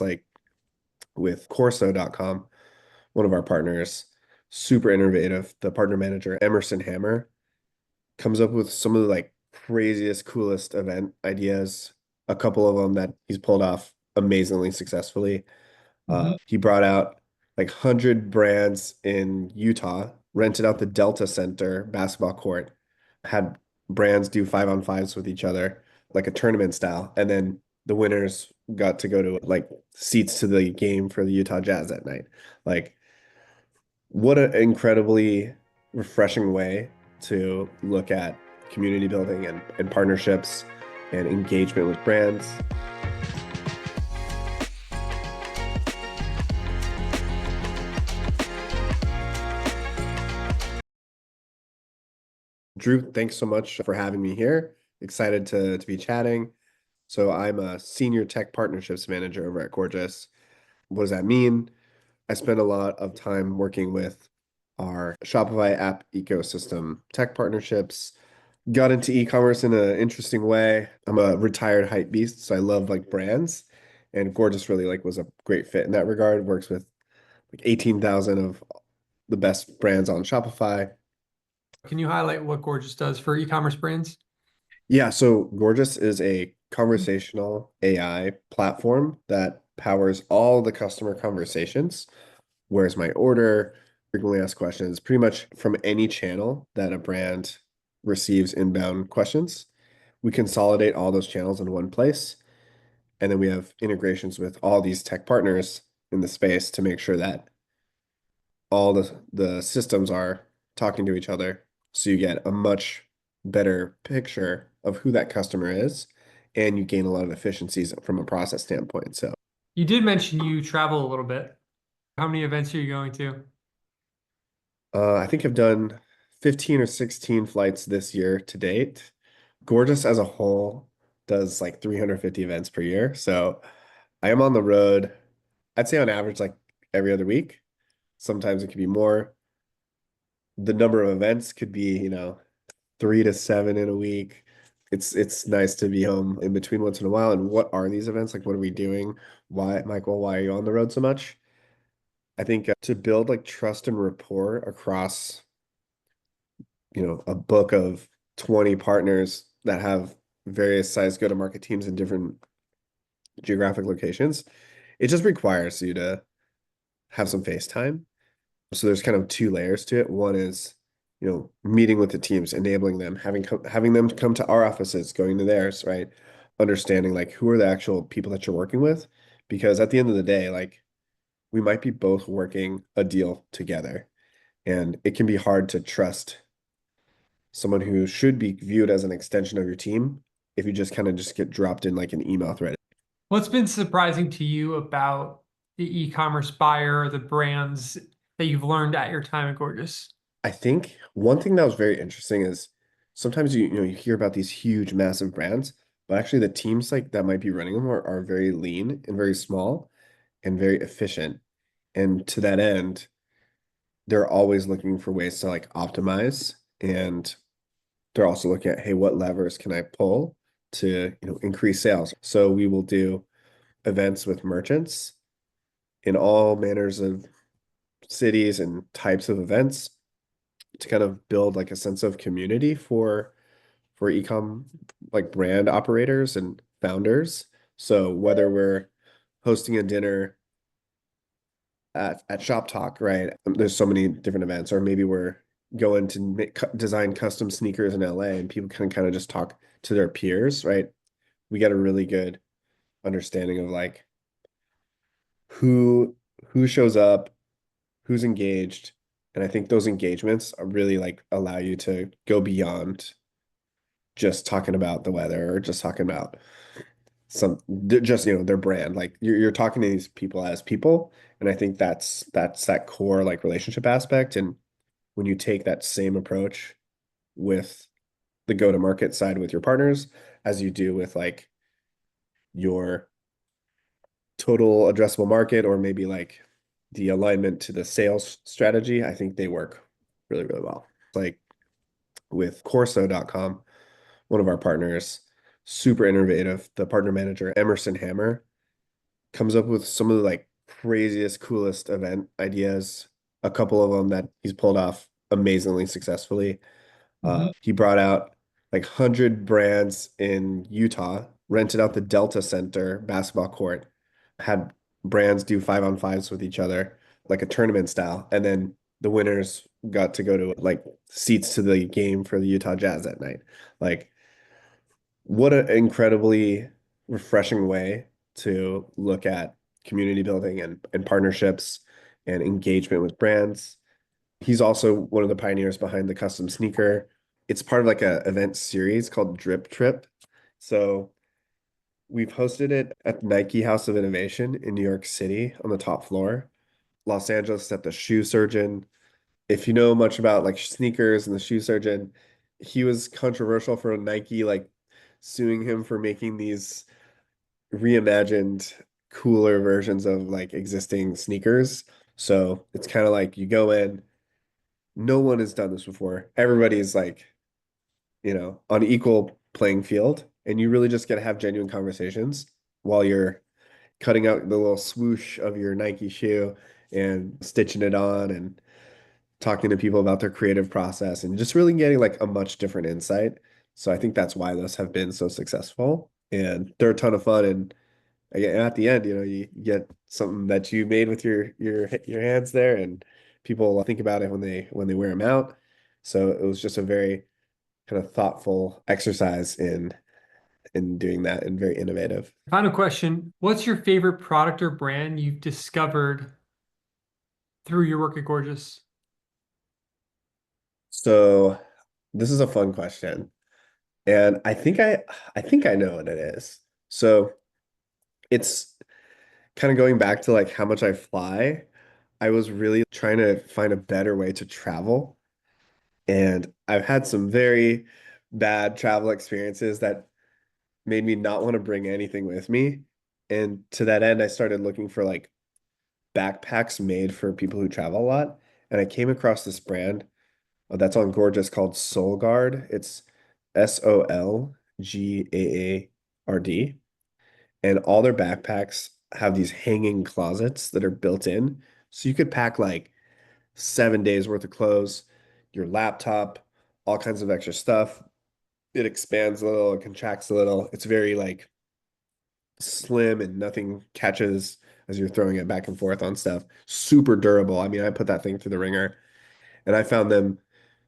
Like with Corso.com, one of our partners, super innovative. The partner manager, Emerson Hammer, comes up with some of the craziest, coolest event ideas. A couple of them that he's pulled off amazingly successfully. Hmm. He brought out like 100 brands in Utah, rented out the Delta Center basketball court, had brands do 5-on-5s with each other, like a tournament style. And then the winners got to go to like seats to the game for the Utah Jazz that night. Like, what an incredibly refreshing way to look at community building and partnerships and engagement with brands. Drew, thanks so much for having me here. Excited to be chatting. So I'm a senior tech partnerships manager over at Gorgias. What does that mean? I spend a lot of time working with our Shopify app ecosystem tech partnerships. Got into e-commerce in an interesting way. I'm a retired hype beast, so I love like brands. And Gorgias really was a great fit in that regard. Works with like 18,000 of the best brands on Shopify. Can you highlight what Gorgias does for e-commerce brands? Yeah, so Gorgias is a conversational AI platform that powers all the customer conversations. Where's my order? Frequently asked questions, pretty much from any channel that a brand receives inbound questions. We consolidate all those channels in one place. And then we have integrations with all these tech partners in the space to make sure that all the systems are talking to each other. So you get a much better picture of who that customer is, and you gain a lot of efficiencies from a process standpoint. So You did mention you travel a little bit. How many events are you going to? I think I've done 15 or 16 flights this year to date. Gorgeous as a whole does like 350 events per year. So I am on the road, I'd say on average, like every other week. Sometimes it could be more. The number of events could be, 3 to 7 in a week. It's nice to be home in between once in a while. And what are these events? Like, what are we doing? Why, Michael, why are you on the road so much? I think to build like trust and rapport across, a book of 20 partners that have various size go-to-market teams in different geographic locations, it just requires you to have some face time. So there's kind of two layers to it. One is, meeting with the teams, enabling them, having them come to our offices, going to theirs, right? Understanding like who are the actual people that you're working with, because at the end of the day, like we might be both working a deal together, and it can be hard to trust someone who should be viewed as an extension of your team if you just kind of just get dropped in like an email thread. What's been surprising to you about the e-commerce buyer, the brands that you've learned at your time at Gorgias? I think one thing that was very interesting is sometimes you hear about these huge, massive brands, but actually the teams like that might be running them are very lean and very small and very efficient. And to that end, they're always looking for ways to like optimize, and they're also looking at, hey, what levers can I pull to, increase sales? So we will do events with merchants in all manners of cities and types of events to kind of build like a sense of community for ecom like brand operators and founders. So whether we're hosting a dinner at Shop Talk, right? There's so many different events, or maybe we're going to design custom sneakers in LA, and people can kind of just talk to their peers, right? We get a really good understanding of like who who shows up, who's engaged, and I think those engagements are really like allow you to go beyond just talking about the weather or just talking about just their brand. Like you're talking to these people as people, and I think that's that core like relationship aspect. And when you take that same approach with the go-to-market side with your partners as you do with like your total addressable market, or maybe like the alignment to the sales strategy, I think they work really, really well. Like with Corso.com, one of our partners, super innovative. The partner manager, Emerson Hammer, comes up with some of the like craziest, coolest event ideas. A couple of them that he's pulled off amazingly successfully. Hmm. He brought out like 100 brands in Utah, rented out the Delta Center basketball court, had brands do 5-on-5s with each other, like a tournament style. And then the winners got to go to like seats to the game for the Utah Jazz that night. Like, what an incredibly refreshing way to look at community building and partnerships and engagement with brands. He's also one of the pioneers behind the custom sneaker. It's part of like a event series called Drip Trip. So we've hosted it at Nike House of Innovation in New York City on the top floor, Los Angeles at the Shoe Surgeon. If you know much about like sneakers and the Shoe Surgeon, he was controversial for Nike like suing him for making these reimagined cooler versions of like existing sneakers. So it's kind of like you go in, no one has done this before. Everybody's like, on equal playing field, and you really just get to have genuine conversations while you're cutting out the little swoosh of your Nike shoe and stitching it on and talking to people about their creative process and just really getting like a much different insight. So I think that's why those have been so successful. And they're a ton of fun. And again, at the end, you get something that you made with your hands there, and people think about it when they wear them out. So it was just a very kind of thoughtful exercise in doing that and very innovative. Final question. What's your favorite product or brand you've discovered through your work at Gorgias? So this is a fun question. And I think I know what it is. So it's kind of going back to like how much I fly. I was really trying to find a better way to travel. And I've had some very bad travel experiences that made me not want to bring anything with me. And to that end, I started looking for like backpacks made for people who travel a lot. And I came across this brand that's on Gorgeous called Solgaard. It's Solgaard. And all their backpacks have these hanging closets that are built in. So you could pack like 7 days worth of clothes, your laptop, all kinds of extra stuff. It expands a little, it contracts a little. It's very like slim and nothing catches as you're throwing it back and forth on stuff. Super durable. I mean, I put that thing through the ringer and I found them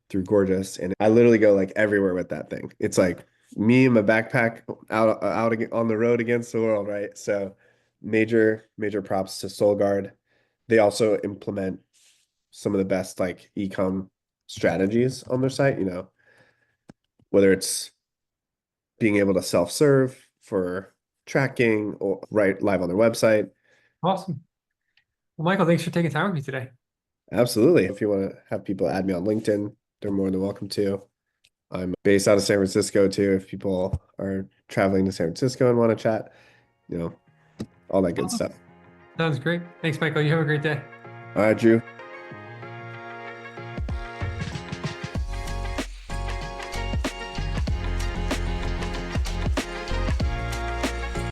through Gorgeous, and I literally go like everywhere with that thing. It's like me and my backpack out on the road against the world, right? So major props to Solgaard. They also implement some of the best like ecom strategies on their site, whether it's being able to self-serve for tracking or right live on their website. Awesome. Well, Michael, thanks for taking time with me today. Absolutely. If you want to have people add me on LinkedIn, they're more than welcome to. I'm based out of San Francisco too. If people are traveling to San Francisco and want to chat, you know, all that good Awesome. stuff. Sounds great. Thanks, Michael. You have a great day. All right, Drew.